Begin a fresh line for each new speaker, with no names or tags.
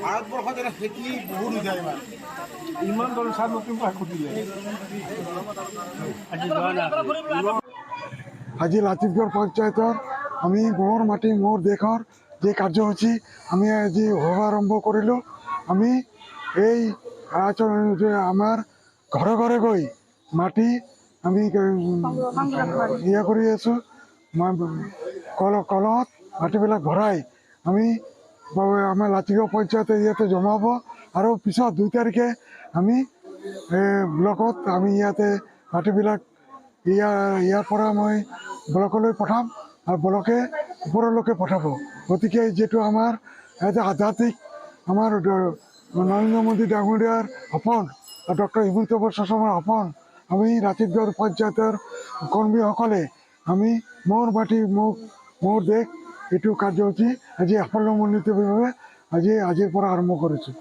ভাৰতবৰ্ষত এটা খেতি বহুত হৈ যায় ইমান দল চাহ নতুন খুটিলে আজি লাচিতগড় পঞ্চায়তৰ আমি মোৰ মাটি মোৰ দেশৰ যে কাৰ্যসূচী আমি আজি শুভাৰম্ভ কৰিলোঁ। আমি এই যে আমাৰ ঘৰে ঘৰে গৈ মাটি আমি ইয়ে কৰি আছোঁ। কলহত মাটিবিলাক ভৰাই আমি আমাৰ লাচিতগড় পঞ্চায়তে ইয়াতে জমাব আৰু পিছত 2 তাৰিখে আমি ব্লকত আমি ইয়াতে মাটিবিলাক ইয়াৰ পৰা মই ব্লকলৈ পঠাম আৰু ব্লকে ওপৰলৈকে পঠাব। গতিকে যিটো আমাৰ এটা আধ্যাত্মিক আমাৰ নৰেন্দ্ৰ মোদী ডাঙৰীয়াৰ সপোন আৰু ডক্টৰ হিমন্ত বিশ্ব শৰ্মাৰ সপোন আমি লাচিতগড় পঞ্চায়তৰ কৰ্মীসকলে আমি মোৰ মাটি মোৰ দেশ এইটো কাৰ্যসূচী আজি সাফল্যমণ্ডিতভাৱে আজিৰ পৰা আৰম্ভ কৰিছোঁ।